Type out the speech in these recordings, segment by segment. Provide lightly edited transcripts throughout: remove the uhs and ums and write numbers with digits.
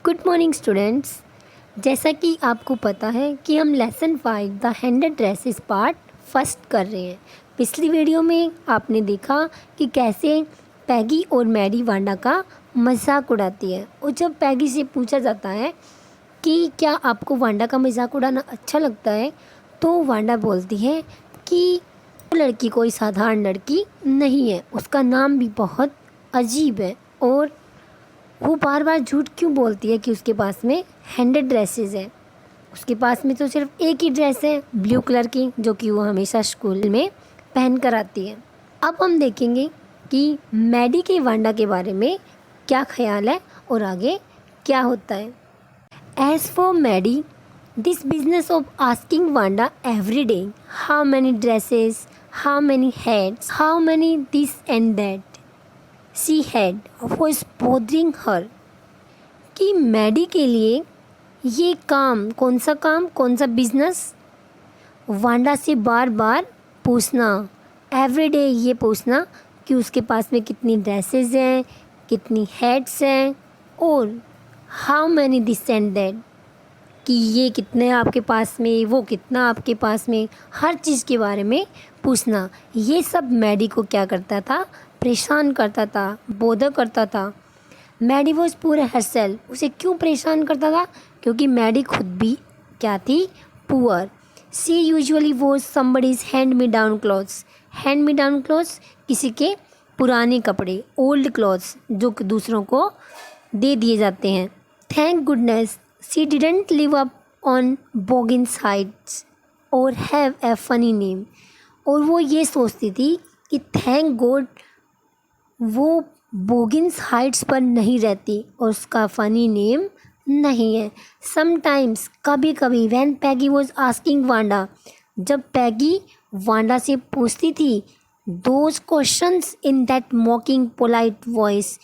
Good morning students. जैसा कि आपको पता है कि हम lesson 5 the hundred dresses part first कर रहे हैं। पिछली वीडियो में आपने देखा कि कैसे पैगी और मैडी वांडा का मजाक उड़ाती है, और जब पैगी से पूछा जाता है कि क्या आपको वांडा का मजाक उड़ाना अच्छा लगता है, तो वांडा बोलती है कि वो लड़की कोई साधारण लड़की नहीं है, उसका नाम भी बहुत अजीब है। और वो बार बार झूठ क्यों बोलती है कि उसके पास में हैंडेड ड्रेसेस है। उसके पास में तो सिर्फ एक ही ड्रेस है ब्लू कलर की, जो कि वो हमेशा स्कूल में पहन कर आती है। अब हम देखेंगे कि मैडी के वांडा के बारे में क्या ख्याल है और आगे क्या होता है। As for Maddie, this business of asking Wanda every day how many dresses, how many heads, how many this and that she had was bothering her, कि मैडी के लिए ये काम, कौन सा बिजनेस, वांडा से बार बार पूछना, एवरीडे ये पूछना कि उसके पास में कितनी ड्रेसेस हैं, कितनी हेड्स हैं, और how many this and that, कि ये कितने आपके पास में, वो कितना आपके पास में, हर चीज़ के बारे में पूछना। ये सब मैडी को क्या करता था, परेशान करता था, बोदर करता था। मैडी वॉज पुअर हरसेल्फ, उसे क्यों परेशान करता था? क्योंकि मैडी खुद भी क्या थी, poor. She usually was somebody's hand me down clothes. Hand me down clothes किसी के पुराने कपड़े, ओल्ड क्लॉथ्स, जो कि दूसरों को दे दिए जाते हैं। Thank goodness she didn't live up on Boggins Heights और हैव ए फनी नेम। और वो ये सोचती थी कि थैंक गॉड वो बोगिन्स हाइट्स पर नहीं रहती और उसका फ़नी नेम नहीं है। समटाइम्स, कभी कभी, when Peggy was asking Wanda, जब पैगी वांडा से पूछती थी those questions in that मॉकिंग polite voice,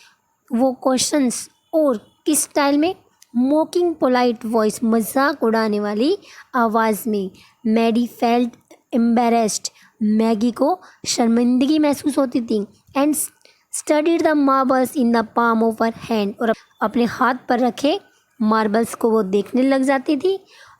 वो क्वेश्चंस और किस स्टाइल में, मॉकिंग पोलाइट वॉइस, मजाक उड़ाने वाली आवाज़ में, मैडी फेल्ट एम्बेरेस्ड, मैगी को शर्मिंदगी महसूस होती थी। And studied the marbles in the palm of her hand, और अपने हाथ पर रखे मार्बल्स को वो देखने लग जाती थी।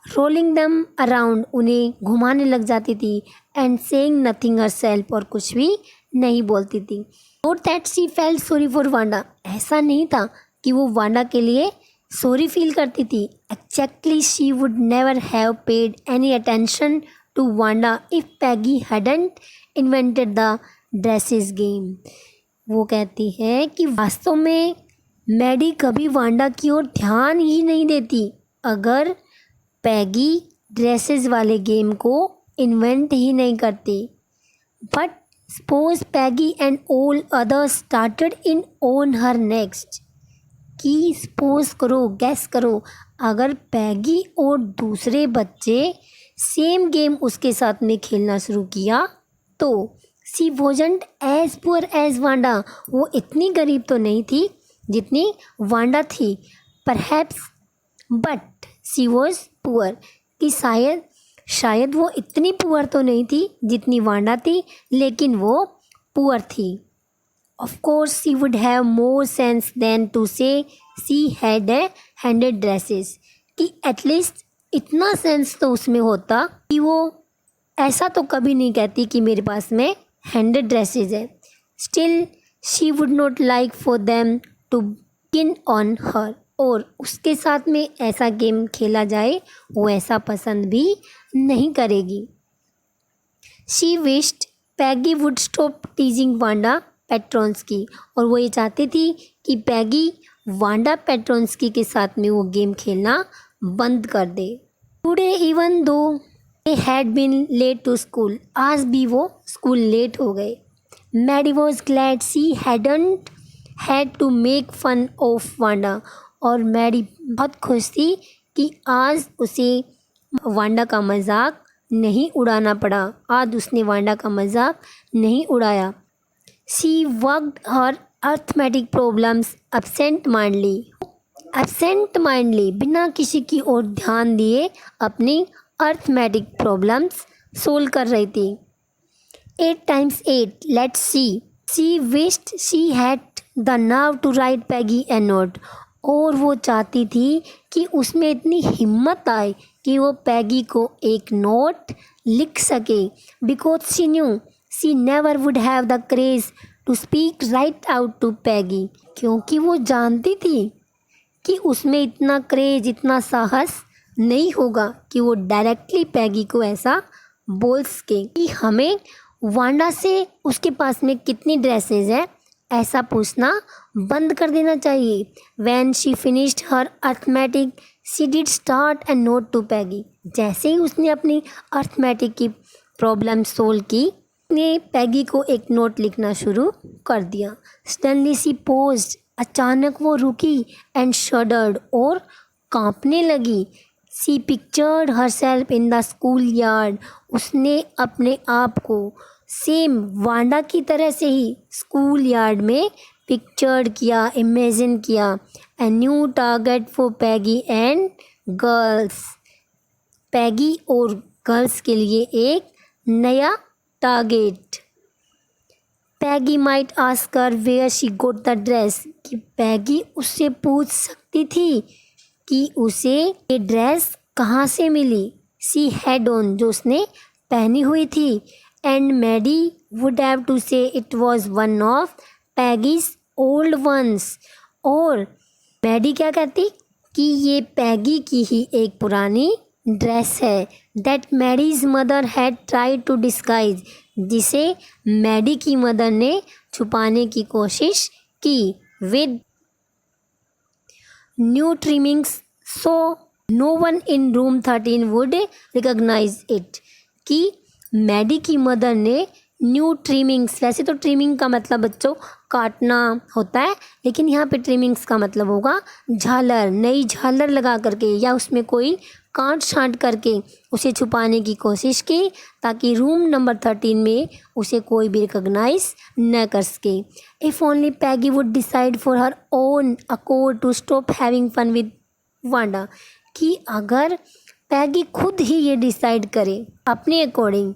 रोलिंग दम अराउंड, उन्हें घुमाने लग जाती थी। एंड सेइंग नथिंग हरसेल्फ, और कुछ भी नहीं बोलती थी। Not that she felt sorry for Wanda, ऐसा नहीं था कि वो वांडा के लिए सॉरी फील करती थी। Exactly she would never have paid any attention to Wanda if Peggy hadn't invented the dresses game. वो कहती है कि वास्तव में मैडी कभी वांडा की ओर ध्यान ही नहीं देती अगर पैगी ड्रेसेस वाले गेम को इन्वेंट ही नहीं करती। But suppose Peggy and all others started in on her next, कि सपोज करो, गैस करो, अगर पैगी और दूसरे बच्चे सेम गेम उसके साथ में खेलना शुरू किया तो she wasn't as poor as Wanda, वो इतनी गरीब तो नहीं थी जितनी वांडा थी। Perhaps but she was poor, कि शायद वो इतनी पुअर तो नहीं थी जितनी वांडा थी, लेकिन वो पुअर थी। Of course she would have more sense than to say she had a hundred dresses, कि एटलीस्ट इतना सेंस तो उसमें होता कि वो ऐसा तो कभी नहीं कहती कि मेरे पास में हैंडेड ड्रेसेस है। Still she would not like for them to begin on her, और उसके साथ में ऐसा गेम खेला जाए वो ऐसा पसंद भी नहीं करेगी। She wished Peggy would stop teasing Wanda Petronski, और वो ये चाहती थी कि पैगी वांडा पेट्रोन्स्की के साथ में वो गेम खेलना बंद कर दे। Today even though they had been late to school, आज भी वो स्कूल लेट हो गए। Maddie was glad she hadn't had to make fun of Wanda, और मैडी बहुत खुश थी कि आज उसे वांडा का मजाक नहीं उड़ाना पड़ा, आज उसने वांडा का मजाक नहीं उड़ाया। She worked her arithmetic problems absent माइंडली, बिना किसी की ओर ध्यान दिए अपनी अर्थमेटिक प्रॉब्लम्स सोल्व कर रही थी। 8 times 8, let's see. She wished she had the nerve to write Peggy a note, और वो चाहती थी कि उसमें इतनी हिम्मत आए कि वो पैगी को एक नोट लिख सके, because she knew she never would have the courage to speak right out to Peggy, क्योंकि वो जानती थी कि उसमें इतना क्रेज, इतना साहस नहीं होगा कि वो डायरेक्टली पैगी को ऐसा बोल सके। कि हमें वांडा से उसके पास में कितनी ड्रेसेस है ऐसा पूछना बंद कर देना चाहिए। When she finished her arithmetic she did start and note to Peggy. जैसे ही उसने अपनी अर्थमेटिक की प्रॉब्लम सोल्व की, ने पैगी को एक नोट लिखना शुरू कर दिया। सडनली सी पोज्ड, अचानक वो रुकी, एंड शडर्ड, और कांपने लगी। She pictured herself in the school yard, उसने अपने आप को सेम वांडा की तरह से ही स्कूल यार्ड में पिक्चर्ड किया, इमेजिन किया। A new target for Peggy and girls, Peggy और गर्ल्स के लिए एक नया target. Peggy might ask her where she got the dress, कि पैगी उससे पूछ सकती थी कि उसे ये ड्रेस कहाँ से मिली। सी हैड ऑन, जो उसने पहनी हुई थी। And Maddie would have to say it was one of Peggy's old ones, और मैडी क्या कहती कि ये पैगी की ही एक पुरानी ड्रेस है। That Maddie's mother had tried to disguise, जिसे मैडी की मदर ने छुपाने की कोशिश की with new trimmings, so no one in room 13 would recognise it. कि मैडी की मदर ने न्यू ट्रिमिंग्स, वैसे तो ट्रिमिंग का मतलब बच्चों काटना होता है, लेकिन यहाँ पे ट्रिमिंग्स का मतलब होगा झालर, नई झालर लगा करके या उसमें कोई काट छांट करके उसे छुपाने की कोशिश की, ताकि रूम नंबर 13 में उसे कोई भी रिकॉग्नाइज न कर सके। If only Peggy would decide for her own accord to stop having fun with Wanda, कि अगर पैगी खुद ही ये डिसाइड करे अपने अकॉर्डिंग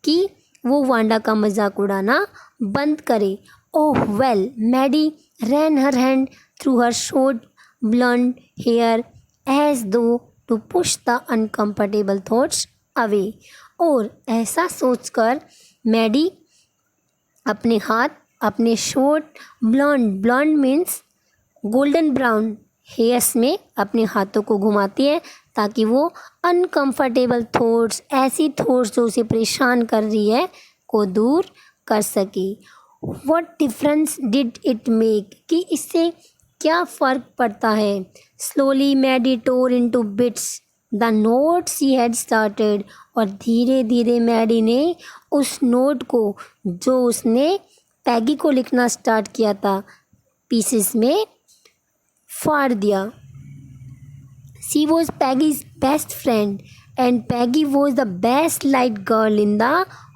कि वो वांडा का मजाक उड़ाना बंद करे। Oh well, Maddie ran her hand through her short blonde hair as though to push the uncomfortable thoughts away. और ऐसा सोचकर मैडी अपने हाथ अपने short blonde means golden brown hairs में अपने हाथों को घुमाती है, ताकि वो अनकंफर्टेबल थॉट्स, ऐसी थॉट्स जो उसे परेशान कर रही है, को दूर कर सके। What difference did it make, कि इससे क्या फ़र्क पड़ता है। Slowly Maddie tore into bits the note she had started, और धीरे धीरे मैडी ने उस नोट को जो उसने पैगी को लिखना स्टार्ट किया था, पीसेस में फाड़ दिया। She was Peggy's best friend and Peggy was the best liked girl in the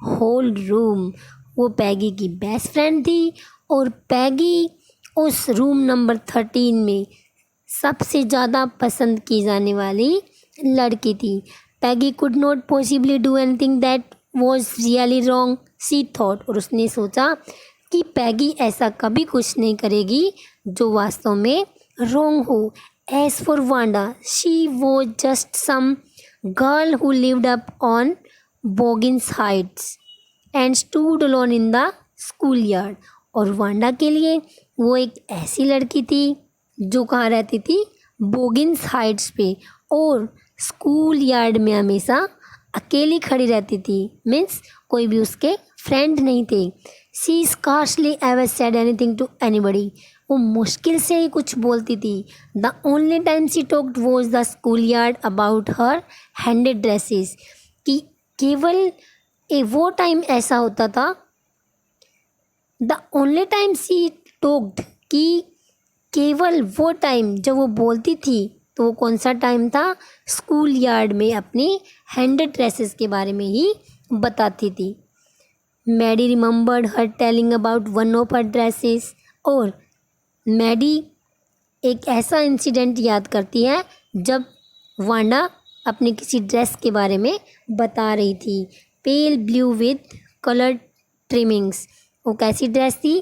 whole room. वो पैगी की बेस्ट फ्रेंड थी और पैगी उस रूम नंबर 13 में सबसे ज़्यादा पसंद की जाने वाली लड़की थी। Peggy could not possibly do anything that was really wrong she thought, और उसने सोचा कि पैगी ऐसा कभी कुछ नहीं करेगी जो वास्तव में रॉन्ग हो। As for Wanda, she was just some girl who lived up on Boggins Heights and stood alone in the schoolyard. और वांडा के लिए वो एक ऐसी लड़की थी जो कहाँ रहती थी, बोगिन्स हाइट्स पे, और स्कूल यार्ड में हमेशा अकेली खड़ी रहती थी, मीन्स कोई भी उसके फ्रेंड नहीं थे। She scarcely ever said anything to anybody, वो मुश्किल से ही कुछ बोलती थी। The only time she talked was the school yard about her handed dresses, कि केवल वो टाइम ऐसा होता था, the only time she talked, कि केवल वो टाइम जब वो बोलती थी, तो वो कौन सा टाइम था, स्कूल यार्ड में अपनी हैंडेड ड्रेसेस के बारे में ही बताती थी। Maddie remembered her telling about one of her dresses, और मैडी एक ऐसा इंसिडेंट याद करती है जब वांडा अपने किसी ड्रेस के बारे में बता रही थी। Pale blue with coloured trimmings, वो कैसी ड्रेस थी,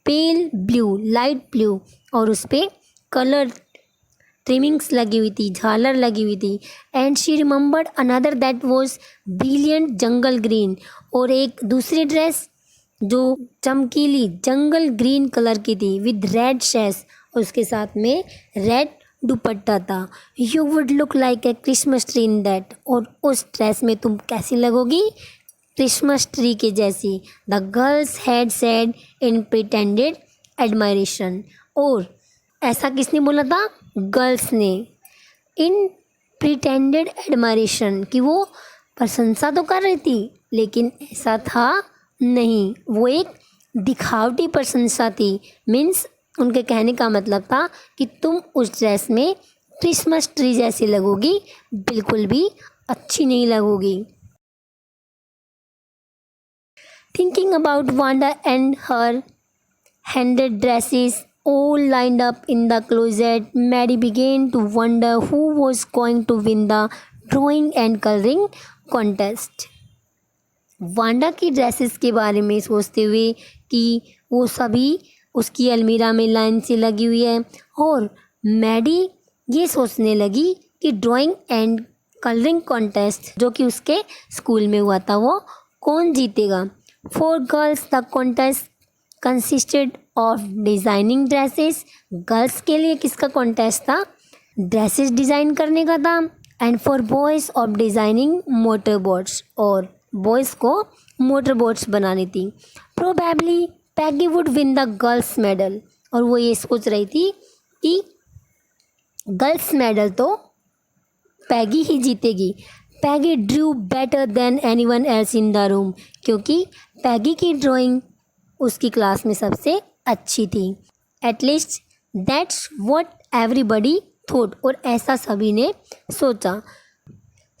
पेल ब्लू, लाइट ब्लू, और उस पर कलर ट्रिमिंग्स लगी हुई थी, झालर लगी हुई थी। And she remembered another that was brilliant jungle green, और एक दूसरी ड्रेस जो चमकीली जंगल ग्रीन कलर की थी विद रेड शेस, और उसके साथ में रेड दुपट्टा था। You would look like a Christmas tree in that, और उस ड्रेस में तुम कैसी लगोगी, क्रिसमस ट्री के जैसी। The girls had said in pretended admiration, और ऐसा किसने बोला था, गर्ल्स ने, इन प्रिटेंडेड एडमायरेशन, कि वो प्रशंसा तो कर रही थी लेकिन ऐसा था नहीं, वो एक दिखावटी प्रशंसा थी। मीन्स उनके कहने का मतलब था कि तुम उस ड्रेस में क्रिसमस ट्री जैसी लगोगी, बिल्कुल भी अच्छी नहीं लगोगी। Thinking about Wanda and her handed dresses all lined up in the closet, Mary began to wonder who was going to win the drawing and coloring contest. Wanda की dresses के बारे में सोचते हुए कि वो सभी उसकी अलमीरा में लाइन से लगी हुई है, और मैडी ये सोचने लगी कि ड्राइंग एंड कलरिंग कॉन्टेस्ट जो कि उसके स्कूल में हुआ था वो कौन जीतेगा। For girls the contest consisted of designing dresses, girls के लिए किसका कॉन्टेस्ट था, ड्रेसेस डिज़ाइन करने का था। And for boys of designing motor boats, और बॉयज़ को मोटर बोट्स बनानी थी। Probably Peggy would win the girls medal, और वो ये सोच रही थी कि गर्ल्स मेडल तो पैगी ही जीतेगी। Peggy drew better than anyone else in the room, क्योंकि पैगी की ड्राइंग उसकी क्लास में सबसे अच्छी थी। At least that's what everybody thought, और ऐसा सभी ने सोचा।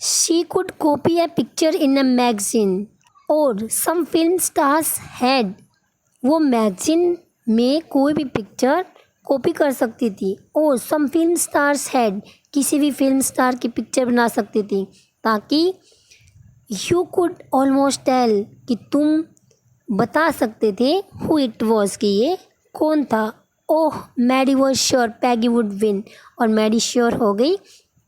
She could copy A picture in a magazine, और सम फिल्म स्टार्स हैड, वो मैगजीन में कोई भी पिक्चर कॉपी कर सकती थी। और सम फिल्म स्टार्स हैड, किसी भी फिल्म स्टार की पिक्चर बना सकती थी, ताकि यू कुड ऑलमोस्ट टेल, कि तुम बता सकते थे हु इट वॉज, कि ये कौन था। Oh Maddie was sure Peggy would win, और मैडी श्योर हो गई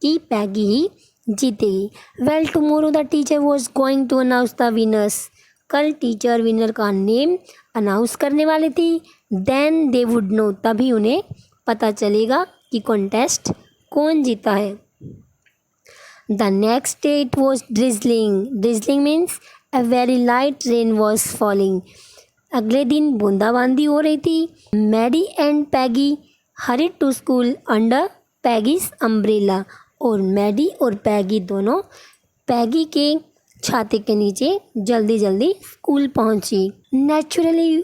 कि पैगी ही जीतेगी। Well tomorrow the teacher was going to announce the winners, कल टीचर विनर का नेम अनाउंस करने वाली थी। देन दे वुड नो, तभी उन्हें पता चलेगा कि कॉन्टेस्ट कौन जीता है। The next day it was drizzling, drizzling means A very light rain was falling. अगले दिन बूंदाबांदी हो रही थी। Maddie and Peggy hurried to school under Peggy's umbrella, और मैडी और पैगी दोनों पैगी के छाते के नीचे जल्दी जल्दी स्कूल पहुंची। Naturally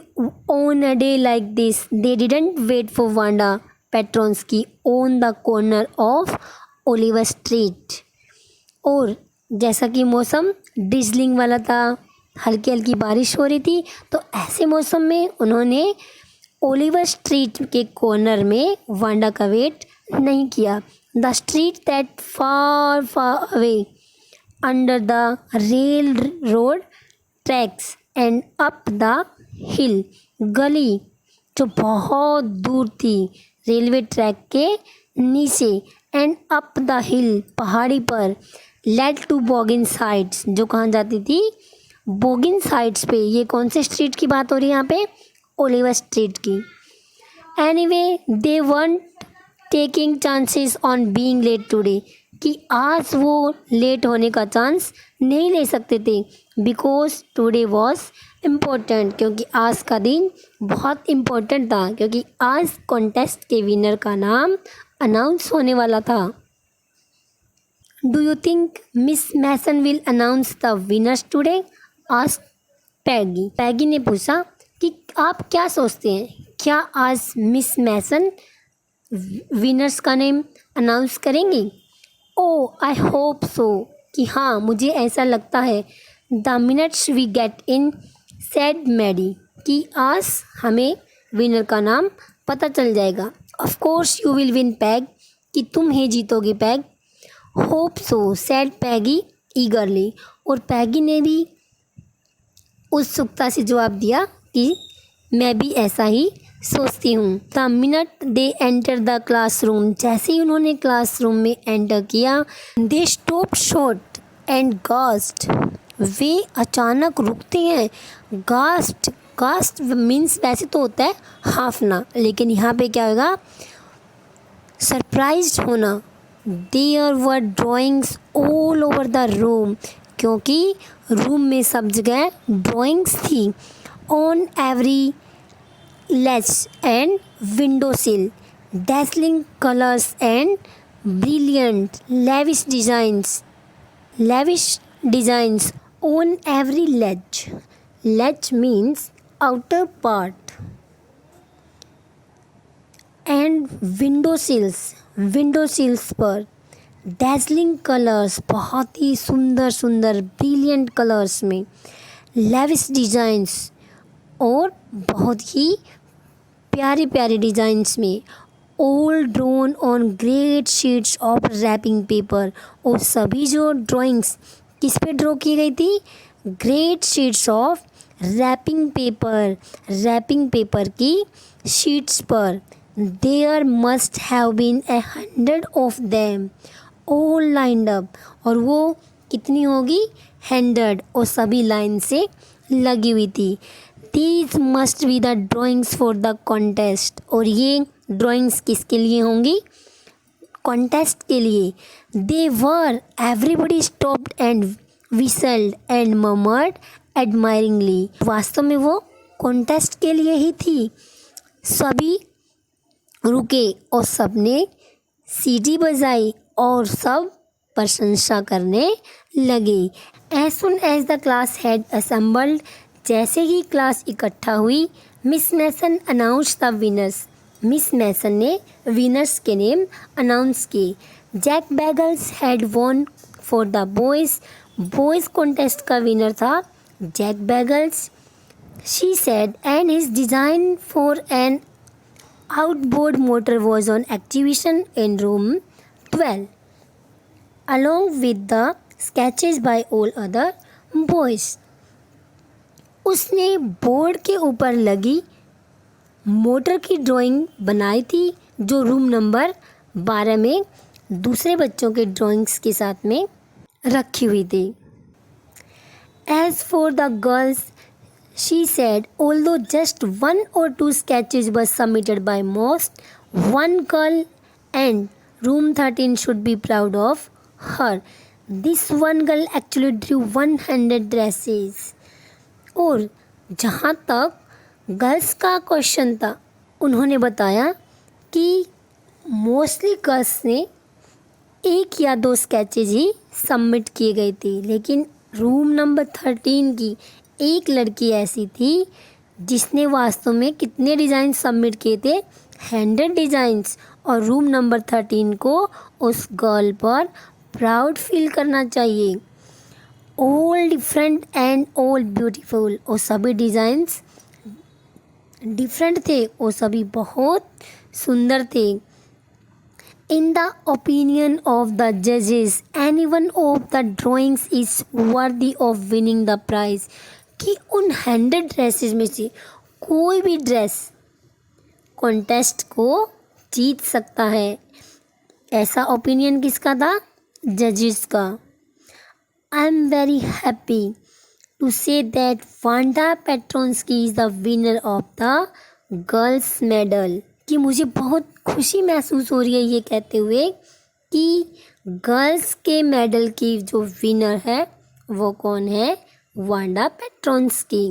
on a day like this they didn't wait for Wanda Petronski on the corner of Oliver Street, और जैसा कि मौसम ड्रिजलिंग वाला था, हल्की हल्की बारिश हो रही थी, तो ऐसे मौसम में उन्होंने ओलिवर स्ट्रीट के कॉर्नर में वांडा का वेट नहीं किया। The street that far far away under the rail road tracks and up the हिल, गली जो बहुत दूर थी रेलवे ट्रैक के नीचे, एंड अप द हिल पहाड़ी पर, लेड टू बॉगिन्स हाइट्स, जो कहाँ जाती थी, बॉगिन्स हाइट्स पे। ये कौन से स्ट्रीट की बात हो रही है यहाँ पे, ओलिवर स्ट्रीट की। Anyway they weren't taking chances on being late today, कि आज वो लेट होने का चांस नहीं ले सकते थे, बिकॉज टुडे वॉज इम्पोर्टेंट, क्योंकि आज का दिन बहुत इम्पोर्टेंट था, क्योंकि आज कॉन्टेस्ट के विनर का नाम अनाउंस होने वाला था। Do you think Miss Mason will announce the winners today, asked Peggy. Peggy ने पूछा कि आप क्या सोचते हैं, क्या आज मिस मैसन विनर्स का नेम अनाउंस करेंगी। ओह आई होप सो, कि हाँ मुझे ऐसा लगता है। The minutes we get in said Maddie, कि आज हमें विनर का नाम पता चल जाएगा। Of course you will win Peg, कि तुम ही जीतोगी Peg. Hope so said Peggy eagerly, और पैगी ने भी उत्सुकता से जवाब दिया कि मैं भी ऐसा ही सोचती हूँ। The minute they enter the classroom, जैसे ही उन्होंने क्लासरूम में एंटर किया, दे स्टॉप शॉर्ट एंड गास्प्ड, वे अचानक रुकते हैं। गास्ट मीन्स वैसे तो होता है हाफना, लेकिन यहाँ पे क्या होगा, सरप्राइज्ड होना। There were drawings all over the room, क्योंकि रूम में सब जगह ड्राइंग्स थी। On every ledge and windowsill, dazzling colors and brilliant lavish designs on every ledge. Ledge means outer part, and windowsills पर dazzling colors, बहुत ही सुंदर सुंदर brilliant colours में, lavish designs और बहुत ही प्यारे प्यारे डिज़ाइंस में, all drawn on great sheets of wrapping paper, और सभी जो ड्राइंग्स किस पे ड्रॉ की गई थी, great sheets of wrapping paper की शीट्स पर। There must have been 100 of them all lined up, और वो कितनी होगी, 100, और सभी लाइन से लगी हुई थी। These must be the drawings for the contest, और ये ड्राइंग्स किसके लिए होंगी, कॉन्टेस्ट के लिए। They were, everybody stopped and whistled and murmured admiringly, वास्तव में वो कॉन्टेस्ट के लिए ही थी। सभी रुके और सबने सीटी बजाई और सब प्रशंसा करने लगे। As soon as the class had assembled, जैसे ही क्लास इकट्ठा हुई, Miss Mason announce the winners, Miss Mason ने विनर्स के नेम अनाउंस किए। Jack Beggles had won for the boys contest का विनर था Jack Beggles, she said, and his design for an outboard motor was on exhibition in room 12 along with the sketches by all other boys. उसने board के ऊपर लगी motor की drawing बनाई थी जो रूम नंबर 12 में दूसरे बच्चों के ड्राइंग्स के साथ में रखी हुई थी। As for the girls, she said, although just 1 or 2 sketches were submitted by most, one girl and room 13 should be proud of her. This one girl actually drew 100 dresses. और जहाँ तक गर्ल्स का क्वेश्चन था, उन्होंने बताया कि mostly girls ने 1 या 2 स्केचेज ही सबमिट किए गए थे, लेकिन रूम नंबर 13 की एक लड़की ऐसी थी जिसने वास्तव में कितने डिज़ाइन सबमिट किए थे, 100 डिज़ाइंस। और रूम नंबर 13 को उस गर्ल पर प्राउड फील करना चाहिए। All different and all beautiful, और सभी डिज़ाइंस डिफरेंट थे और सभी बहुत सुंदर थे। In the opinion of the जजेस, any one of the drawings is worthy of winning the prize, कि उन 100 ड्रेसेस में से कोई भी ड्रेस कॉन्टेस्ट को जीत सकता है। ऐसा ओपिनियन किसका था, जजेस का। I am very happy to say that Wanda Petronski is the winner of the girls medal, कि मुझे बहुत खुशी महसूस हो रही है ये कहते हुए कि गर्ल्स के मेडल की जो विनर है वो कौन है, Wanda पेट्रोंस्की।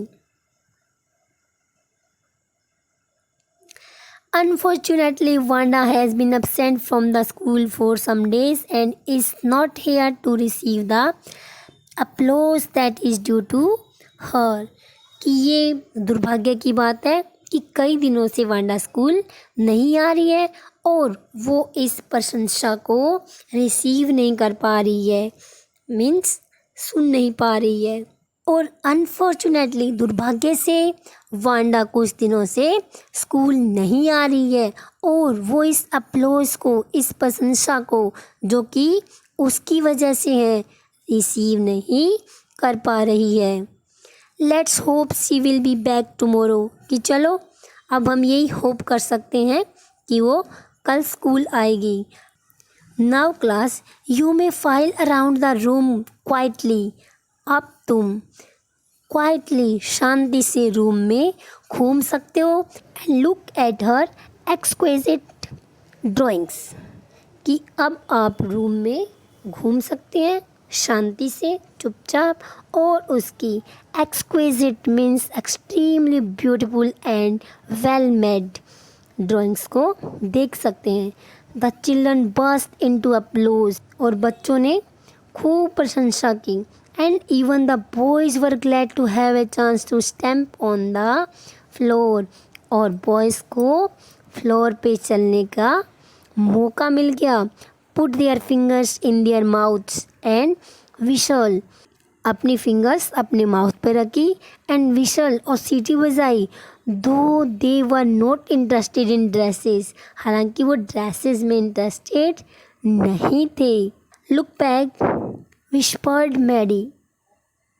Unfortunately, Wanda has been absent from the school for some days and is not here to receive the applause that is due to her. कि ये दुर्भाग्य की बात है कि कई दिनों से वांडा स्कूल नहीं आ रही है और वो इस प्रशंसा को रिसीव नहीं कर पा रही है, मीन्स सुन नहीं पा रही है। और अनफॉर्चुनेटली, दुर्भाग्य से, वांडा कुछ दिनों से स्कूल नहीं आ रही है और वो इस अप्लॉज को, इस प्रशंसा को जो कि उसकी वजह से है, रिसीव नहीं कर पा रही है। Let's hope she will be back tomorrow, कि चलो अब हम यही होप कर सकते हैं कि वो कल स्कूल आएगी। Now class you may file around the room quietly. अब तुम क्वाइटली शांति से रूम में घूम सकते हो and look at her exquisite drawings. कि अब आप रूम में घूम सकते हैं शांति से चुपचाप और उसकी exquisite means extremely beautiful and well made drawings को देख सकते हैं। The children burst into applause और बच्चों ने खूब प्रशंसा की and even the boys were glad to have a chance to stamp on the floor और बॉयज़ को फ्लोर पे चलने का मौका मिल गया। Put their fingers in their mouths and whistle अपनी फिंगर्स अपने माउथ पे रखी एंड विशल और सीटी बजाई। Though they were not interested in dresses हालांकि वो ड्रेसेस में इंटरेस्टेड नहीं थे। Look back whispered Maddie.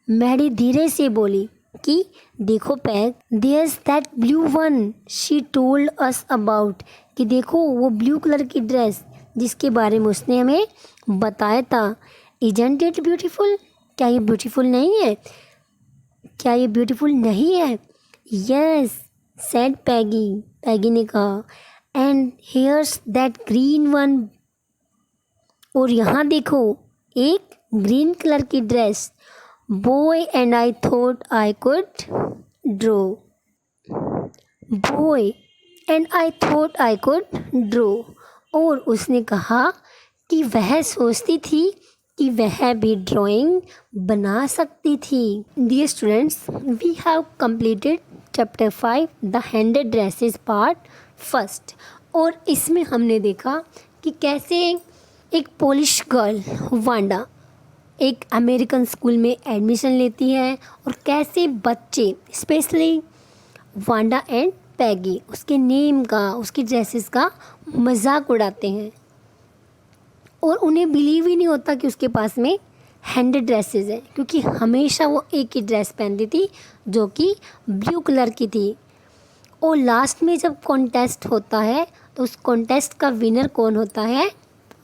Maddie धीरे से बोली कि देखो Peg there's that blue one she told us about. कि देखो वो ब्लू कलर की ड्रेस जिसके बारे में उसने हमें बताया था। Isn't it beautiful. क्या ये ब्यूटीफुल नहीं है? क्या ये ब्यूटीफुल नहीं है? यस सेड पैगी। पैगी ने कहा and hairs that green one. और यहाँ देखो एक ग्रीन कलर की dress. Boy and I thought I could draw. Boy and I thought I could draw. और उसने कहा कि वह सोचती थी कि वह भी ड्राइंग बना सकती थी। Dear students, we have completed chapter 5 the hundred dresses part first. और इसमें हमने देखा कि कैसे एक पोलिश गर्ल वांडा एक अमेरिकन स्कूल में एडमिशन लेती है और कैसे बच्चे स्पेशली वांडा एंड पैगी उसके नेम का उसकी ड्रेसेस का मजाक उड़ाते हैं और उन्हें बिलीव ही नहीं होता कि उसके पास में हैंडेड ड्रेसेस है, क्योंकि हमेशा वो एक ही ड्रेस पहनती थी जो कि ब्लू कलर की थी। और लास्ट में जब कॉन्टेस्ट होता है तो उस कॉन्टेस्ट का विनर कौन होता है?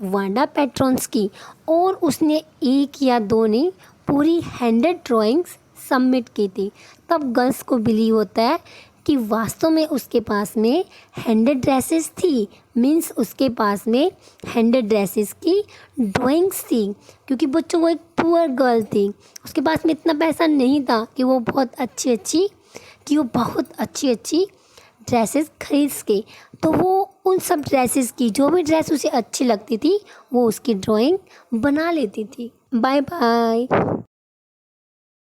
Wanda Petronski. और उसने एक या दो नहीं पूरी हैंडेड ड्राइंग्स सबमिट की थी। तब गर्ल्स को बिलीव होता है कि वास्तव में उसके पास में हैंडेड ड्रेसेस थी, मीन्स उसके पास में हैंडेड ड्रेसेस की ड्राइंग्स थी, क्योंकि बच्चों वो एक पुअर गर्ल थी, उसके पास में इतना पैसा नहीं था कि वो बहुत अच्छी अच्छी ड्रेसेस खरीद सके। तो वो उन सब ड्रेसेस की जो भी ड्रेस उसे अच्छी लगती थी वो उसकी ड्राइंग बना लेती थी। Bye bye.